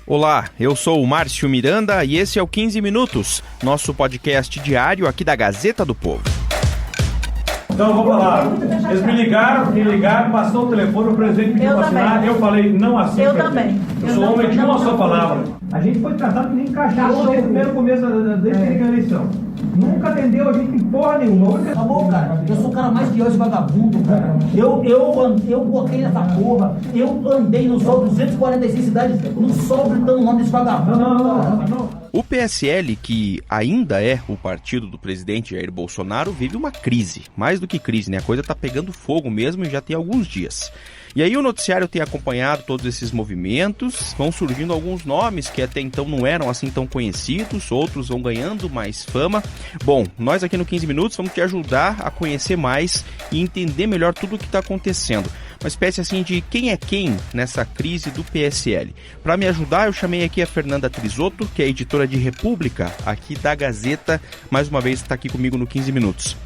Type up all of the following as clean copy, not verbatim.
Olá, eu sou o Márcio Miranda e esse é o 15 Minutos, nosso podcast diário aqui da Gazeta do Povo. Então, vamos lá. Eles me ligaram, passou o telefone, o presidente pediu para assinar, eu falei, não assino. Eu também. Eu sou homem de uma só palavra. A gente foi tratado que nem cachorro desde o primeiro começo desde que ele ganhou a eleição. Nunca atendeu a gente em porra nenhuma. Tá bom, cara. Eu sou o cara mais pior de vagabundo, cara. Eu botei nessa porra. Eu andei nos 246 cidades. Não só gritando o nome desse vagabundo. Não. O PSL, que ainda é o partido do presidente Jair Bolsonaro, vive uma crise. Mais do que crise, né? A coisa tá pegando fogo mesmo e já tem alguns dias. E aí o noticiário tem acompanhado todos esses movimentos, vão surgindo alguns nomes que até então não eram assim tão conhecidos, outros vão ganhando mais fama. Bom, nós aqui no 15 Minutos vamos te ajudar a conhecer mais e entender melhor tudo o que está acontecendo. Uma espécie assim de quem é quem nessa crise do PSL. Para me ajudar, eu chamei aqui a Fernanda Trizotto, que é editora de República aqui da Gazeta, mais uma vez está aqui comigo no 15 Minutos.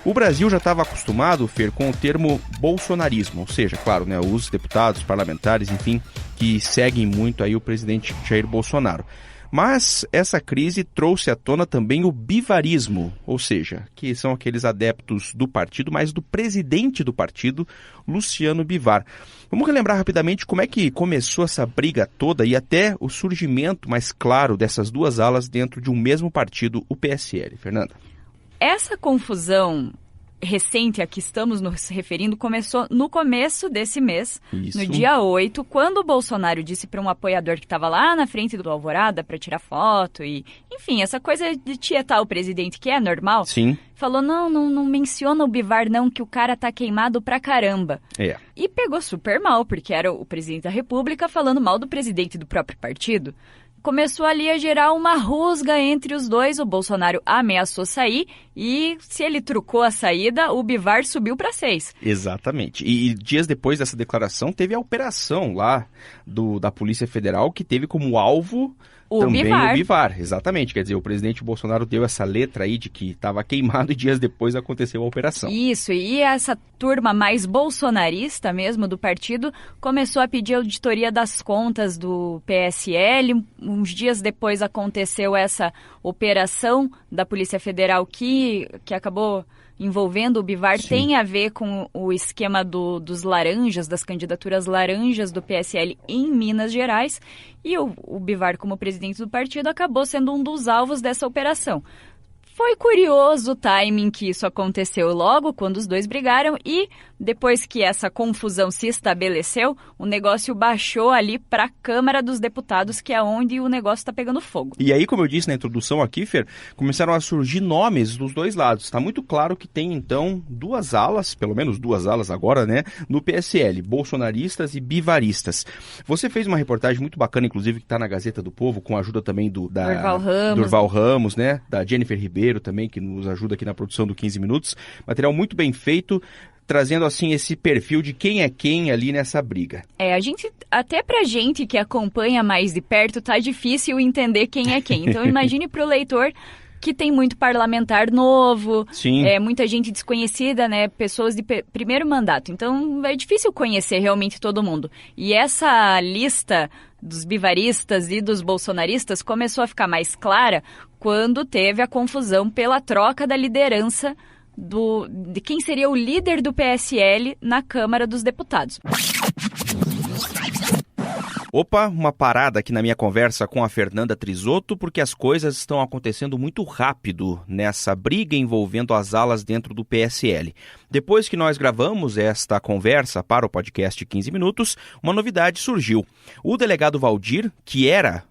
O Brasil já estava acostumado, Fer, com o termo bolsonarismo, ou seja, claro, né, os deputados, parlamentares, enfim, que seguem muito aí o presidente Jair Bolsonaro. Mas essa crise trouxe à tona também o bivarismo, ou seja, que são aqueles adeptos do partido, mas do presidente do partido, Luciano Bivar. Vamos relembrar rapidamente como é que começou essa briga toda e até o surgimento mais claro dessas duas alas dentro de um mesmo partido, o PSL. Fernanda. Essa confusão recente a que estamos nos referindo começou no começo desse mês, no dia 8, quando o Bolsonaro disse para um apoiador que estava lá na frente do Alvorada para tirar foto e, enfim, essa coisa de tietar o presidente, que é normal. Sim. Falou, não menciona o Bivar não, que o cara tá queimado pra caramba. É. E pegou super mal, porque era o presidente da República falando mal do presidente do próprio partido. Começou ali a gerar uma rusga entre os dois, o Bolsonaro ameaçou sair e se ele trucou a saída, o Bivar subiu para 6. Exatamente. E dias depois dessa declaração teve a operação lá da Polícia Federal que teve como alvo o Bivar. Exatamente. Quer dizer, o presidente Bolsonaro deu essa letra aí de que estava queimado e dias depois aconteceu a operação. Isso, e essa turma mais bolsonarista mesmo do partido começou a pedir auditoria das contas do PSL. Uns dias depois aconteceu essa operação da Polícia Federal que acabou envolvendo o Bivar. Sim. Tem a ver com o esquema dos laranjas, das candidaturas laranjas do PSL em Minas Gerais. E o Bivar, como presidente do partido, acabou sendo um dos alvos dessa operação. Foi curioso o timing que isso aconteceu logo quando os dois brigaram e depois que essa confusão se estabeleceu, o negócio baixou ali para a Câmara dos Deputados, que é onde o negócio está pegando fogo. E aí, como eu disse na introdução aqui, Fer, começaram a surgir nomes dos dois lados. Está muito claro que tem, então, duas alas, pelo menos duas alas agora, né, no PSL, bolsonaristas e bivaristas. Você fez uma reportagem muito bacana, inclusive, que está na Gazeta do Povo, com a ajuda também do Durval Ramos, né, da Jennifer Ribeiro também, que nos ajuda aqui na produção do 15 Minutos. Material muito bem feito, trazendo assim esse perfil de quem é quem ali nessa briga. A gente, até pra gente que acompanha mais de perto, tá difícil entender quem é quem. Então imagine pro leitor que tem muito parlamentar novo, muita gente desconhecida, né, pessoas de primeiro mandato. Então é difícil conhecer realmente todo mundo. E essa lista dos bivaristas e dos bolsonaristas começou a ficar mais clara quando teve a confusão pela troca da liderança de quem seria o líder do PSL na Câmara dos Deputados. Opa, uma parada aqui na minha conversa com a Fernanda Trizotto, porque as coisas estão acontecendo muito rápido nessa briga envolvendo as alas dentro do PSL. Depois que nós gravamos esta conversa para o podcast 15 Minutos, uma novidade surgiu. O delegado Valdir, que era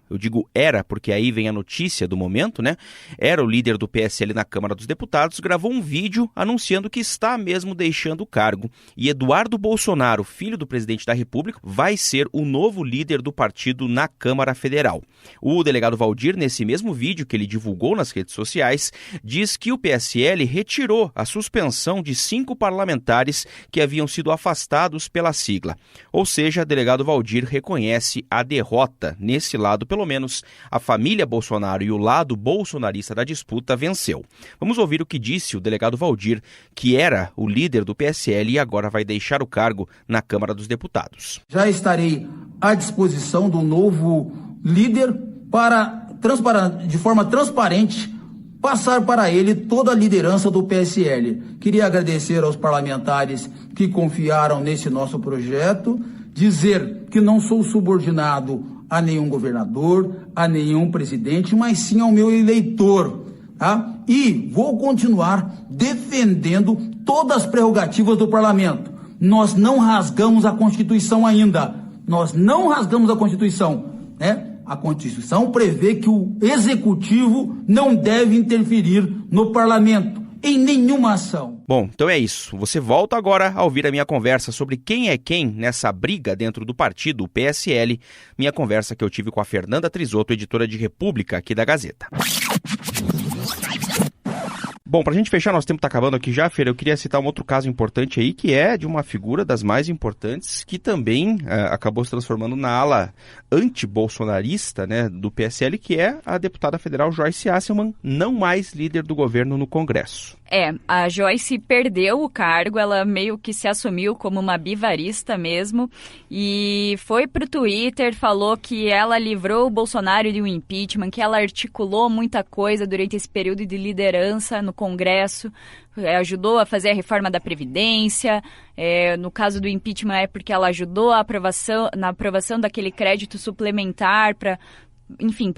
porque aí vem a notícia do momento, né? Era o líder do PSL na Câmara dos Deputados, gravou um vídeo anunciando que está mesmo deixando o cargo. E Eduardo Bolsonaro, filho do presidente da República, vai ser o novo líder do partido na Câmara Federal. O delegado Valdir, nesse mesmo vídeo que ele divulgou nas redes sociais, diz que o PSL retirou a suspensão de 5 parlamentares que haviam sido afastados pela sigla. Ou seja, o delegado Valdir reconhece a derrota. Nesse lado, pelo menos, a família Bolsonaro e o lado bolsonarista da disputa venceu. Vamos ouvir o que disse o delegado Valdir, que era o líder do PSL e agora vai deixar o cargo na Câmara dos Deputados. Já estarei à disposição do novo líder para, de forma transparente, passar para ele toda a liderança do PSL. Queria agradecer aos parlamentares que confiaram nesse nosso projeto, dizer que não sou subordinado a nenhum governador, a nenhum presidente, mas sim ao meu eleitor, tá? E vou continuar defendendo todas as prerrogativas do parlamento. Nós não rasgamos a Constituição ainda. Nós não rasgamos a Constituição, né? A Constituição prevê que o Executivo não deve interferir no Parlamento, em nenhuma ação. Bom, então é isso. Você volta agora a ouvir a minha conversa sobre quem é quem nessa briga dentro do partido, o PSL. Minha conversa que eu tive com a Fernanda Trisotto, editora de República aqui da Gazeta. Bom, pra gente fechar, nosso tempo tá acabando aqui já, Fer, eu queria citar um outro caso importante aí, que é de uma figura das mais importantes, que também acabou se transformando na ala anti-bolsonarista, né, do PSL, que é a deputada federal Joyce Hasselmann, não mais líder do governo no Congresso. A Joyce perdeu o cargo, ela meio que se assumiu como uma bivarista mesmo, e foi pro Twitter, falou que ela livrou o Bolsonaro de um impeachment, que ela articulou muita coisa durante esse período de liderança no Congresso, ajudou a fazer a reforma da Previdência, no caso do impeachment é porque ela ajudou na aprovação daquele crédito suplementar para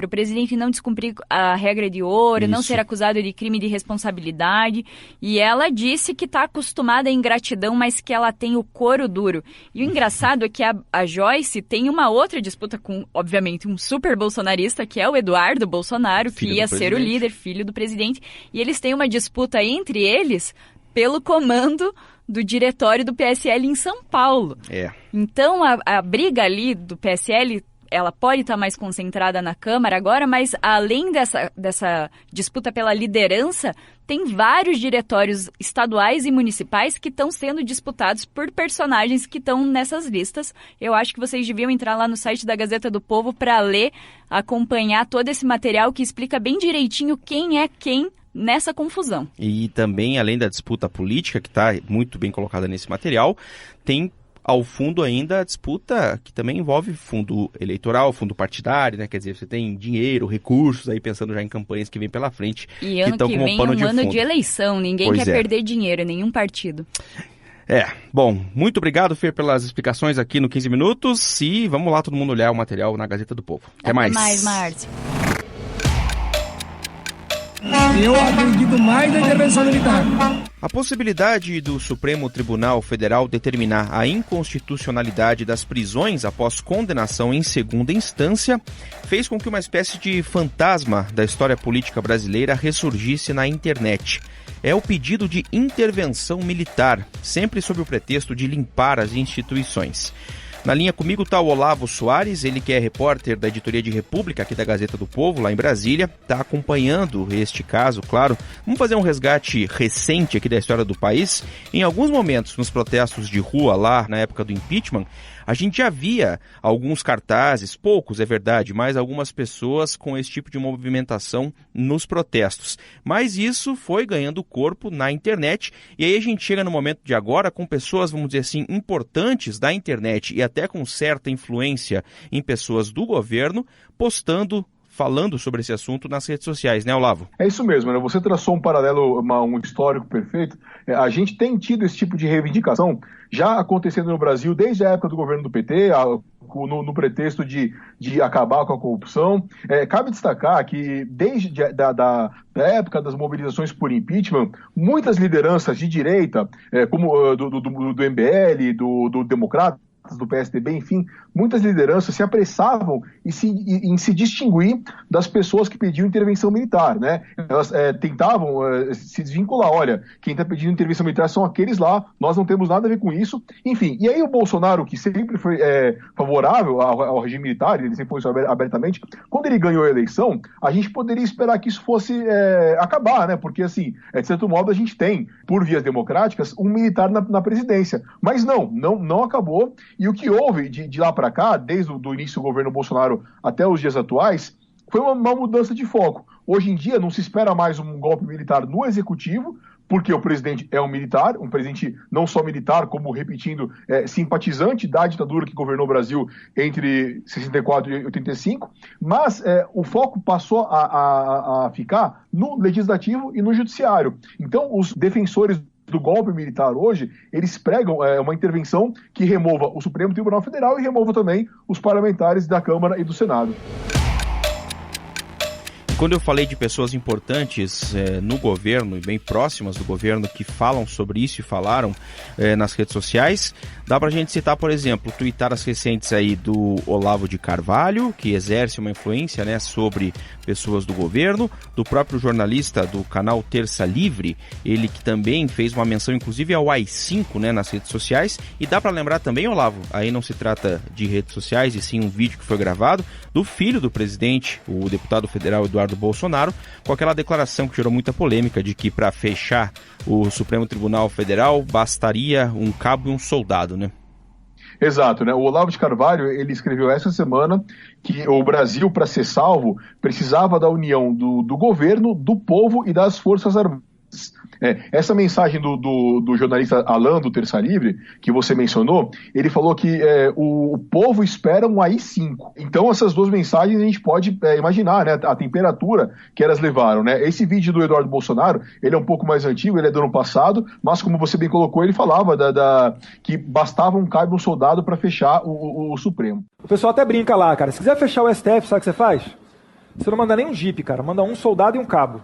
o presidente não descumprir a regra de ouro, não ser acusado de crime de responsabilidade. E ela disse que está acostumada à ingratidão, mas que ela tem o couro duro. E o engraçado é que a Joyce tem uma outra disputa com, obviamente, um super bolsonarista, que é o Eduardo Bolsonaro, que ia ser o líder, filho do presidente. E eles têm uma disputa entre eles pelo comando do diretório do PSL em São Paulo. Então, a briga ali do PSL, ela pode estar mais concentrada na Câmara agora, mas além dessa disputa pela liderança, tem vários diretórios estaduais e municipais que estão sendo disputados por personagens que estão nessas listas. Eu acho que vocês deviam entrar lá no site da Gazeta do Povo para ler, acompanhar todo esse material que explica bem direitinho quem é quem nessa confusão. E também, além da disputa política, que está muito bem colocada nesse material, tem ao fundo ainda a disputa que também envolve fundo eleitoral, fundo partidário, né? Quer dizer, você tem dinheiro, recursos aí pensando já em campanhas que vem pela frente. E ano que vem é um ano de eleição, ninguém quer perder dinheiro, nenhum partido. Bom, muito obrigado, Fer, pelas explicações aqui no 15 Minutos e vamos lá todo mundo olhar o material na Gazeta do Povo. Até mais. Até mais, Márcio. Eu acredito mais na intervenção militar. A possibilidade do Supremo Tribunal Federal determinar a inconstitucionalidade das prisões após condenação em segunda instância fez com que uma espécie de fantasma da história política brasileira ressurgisse na internet. É o pedido de intervenção militar, sempre sob o pretexto de limpar as instituições. Na linha comigo está o Olavo Soares, ele que é repórter da editoria de República aqui da Gazeta do Povo, lá em Brasília, está acompanhando este caso, claro. Vamos fazer um resgate recente aqui da história do país. Em alguns momentos, nos protestos de rua lá, na época do impeachment, a gente já via alguns cartazes, poucos é verdade, mas algumas pessoas com esse tipo de movimentação nos protestos. Mas isso foi ganhando corpo na internet e aí a gente chega no momento de agora com pessoas, vamos dizer assim, importantes da internet e até com certa influência em pessoas do governo, postando, falando sobre esse assunto nas redes sociais, né, Olavo? É isso mesmo, né? Você traçou um paralelo, um histórico perfeito. A gente tem tido esse tipo de reivindicação já acontecendo no Brasil desde a época do governo do PT, no pretexto de acabar com a corrupção. Cabe destacar que desde da época das mobilizações por impeachment, muitas lideranças de direita, como do MBL, do Democrata, do PSDB, enfim, muitas lideranças se apressavam em se distinguir das pessoas que pediam intervenção militar, né? Elas tentavam se desvincular, olha, quem está pedindo intervenção militar são aqueles lá, nós não temos nada a ver com isso, enfim. E aí o Bolsonaro, que sempre foi favorável ao regime militar, ele sempre foi isso abertamente, quando ele ganhou a eleição, a gente poderia esperar que isso fosse acabar, né? Porque, assim, de certo modo, a gente tem, por vias democráticas, um militar na presidência. Mas não acabou. E o que houve de lá para cá, desde o início do governo Bolsonaro até os dias atuais, foi uma mudança de foco. Hoje em dia não se espera mais um golpe militar no executivo, porque o presidente é um militar, um presidente não só militar, como, repetindo, simpatizante da ditadura que governou o Brasil entre 64 e 85, mas o foco passou a ficar no legislativo e no judiciário. Então, os defensores do golpe militar hoje, eles pregam uma intervenção que remova o Supremo Tribunal Federal e remova também os parlamentares da Câmara e do Senado. Quando eu falei de pessoas importantes no governo e bem próximas do governo que falam sobre isso e falaram nas redes sociais, dá pra gente citar, por exemplo, tuitadas recentes aí do Olavo de Carvalho, que exerce uma influência, né, sobre pessoas do governo, do próprio jornalista do canal Terça Livre, ele que também fez uma menção inclusive ao AI-5, né, nas redes sociais, e dá pra lembrar também, Olavo, aí não se trata de redes sociais e sim um vídeo que foi gravado, do filho do presidente, o deputado federal Eduardo Bolsonaro, com aquela declaração que gerou muita polêmica de que para fechar o Supremo Tribunal Federal bastaria um cabo e um soldado, né? Exato, né? O Olavo de Carvalho, ele escreveu essa semana que o Brasil, para ser salvo, precisava da união do governo, do povo e das Forças Armadas. Essa mensagem do jornalista Alan, do Terça Livre, que você mencionou, ele falou que o povo espera um AI-5. Então, essas duas mensagens a gente pode imaginar, né, a temperatura que elas levaram, né? Esse vídeo do Eduardo Bolsonaro, ele é um pouco mais antigo, ele é do ano passado, mas como você bem colocou, ele falava que bastava um cabo e um soldado para fechar o Supremo. O pessoal até brinca lá, cara. Se quiser fechar o STF, sabe o que você faz? Você não manda nem um jipe, cara. Manda um soldado e um cabo.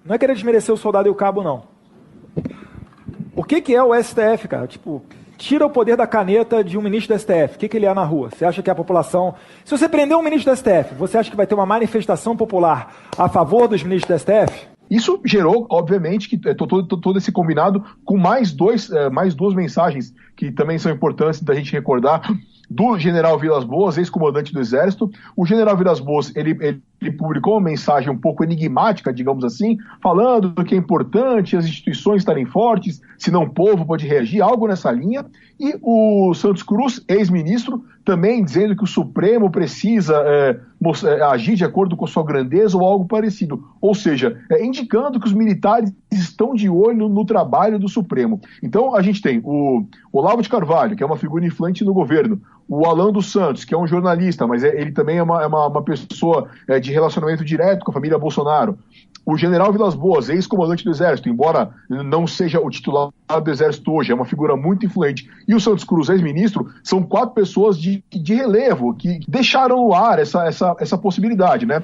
Não é querer desmerecer o soldado e o cabo, não. O que é o STF, cara? Tipo, tira o poder da caneta de um ministro do STF. O que ele é na rua? Você acha que a população... Se você prender um ministro do STF, você acha que vai ter uma manifestação popular a favor dos ministros do STF? Isso gerou, obviamente, que todo esse combinado com mais duas mensagens que também são importantes da gente recordar, do general Vilas Boas, ex-comandante do Exército. O general Vilas Boas, ele publicou uma mensagem um pouco enigmática, digamos assim, falando que é importante as instituições estarem fortes, senão o povo pode reagir, algo nessa linha. E o Santos Cruz, ex-ministro, também dizendo que o Supremo precisa agir de acordo com a sua grandeza ou algo parecido. Ou seja, indicando que os militares estão de olho no trabalho do Supremo. Então, a gente tem o Olavo de Carvalho, que é uma figura influente no governo, o Alan dos Santos, que é um jornalista, mas ele também é uma pessoa de relacionamento direto com a família Bolsonaro. O general Vilas Boas, ex-comandante do Exército, embora não seja o titular do Exército hoje, é uma figura muito influente. E o Santos Cruz, ex-ministro, são 4 pessoas de relevo que deixaram no ar essa possibilidade, né?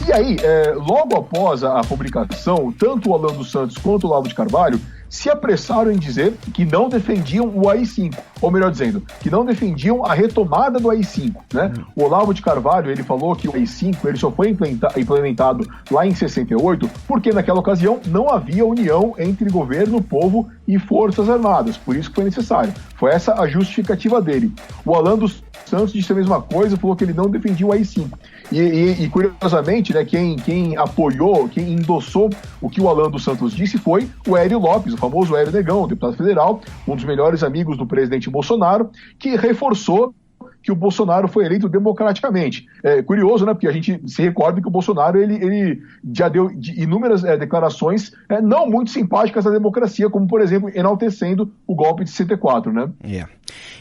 E aí, logo após a publicação, tanto o Alan dos Santos quanto o Olavo de Carvalho se apressaram em dizer que não defendiam o AI-5, ou melhor dizendo, que não defendiam a retomada do AI-5, né? O Olavo de Carvalho, ele falou que o AI-5 ele só foi implementado lá em 68 porque naquela ocasião não havia união entre governo, povo e Forças Armadas, por isso que foi necessário. Foi essa a justificativa dele. O Alan dos Santos disse a mesma coisa, falou que ele não defendia o AI-5. E curiosamente, né, quem apoiou, quem endossou o que o Alan dos Santos disse foi o Hélio Lopes, o famoso Hélio Negão, deputado federal, um dos melhores amigos do presidente Bolsonaro, que reforçou que o Bolsonaro foi eleito democraticamente. É curioso, né, porque a gente se recorda que o Bolsonaro ele já deu inúmeras declarações não muito simpáticas à democracia, como, por exemplo, enaltecendo o golpe de 64, né?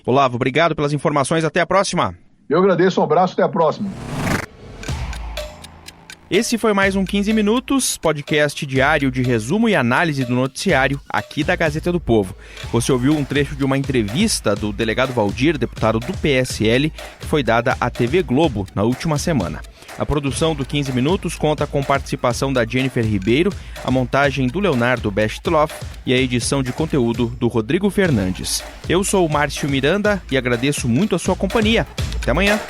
Olavo, obrigado pelas informações, até a próxima. Eu agradeço, um abraço, até a próxima. Esse foi mais um 15 Minutos, podcast diário de resumo e análise do noticiário aqui da Gazeta do Povo. Você ouviu um trecho de uma entrevista do delegado Valdir, deputado do PSL, que foi dada à TV Globo na última semana. A produção do 15 Minutos conta com participação da Jennifer Ribeiro, a montagem do Leonardo Bestloff e a edição de conteúdo do Rodrigo Fernandes. Eu sou o Márcio Miranda e agradeço muito a sua companhia. Até amanhã.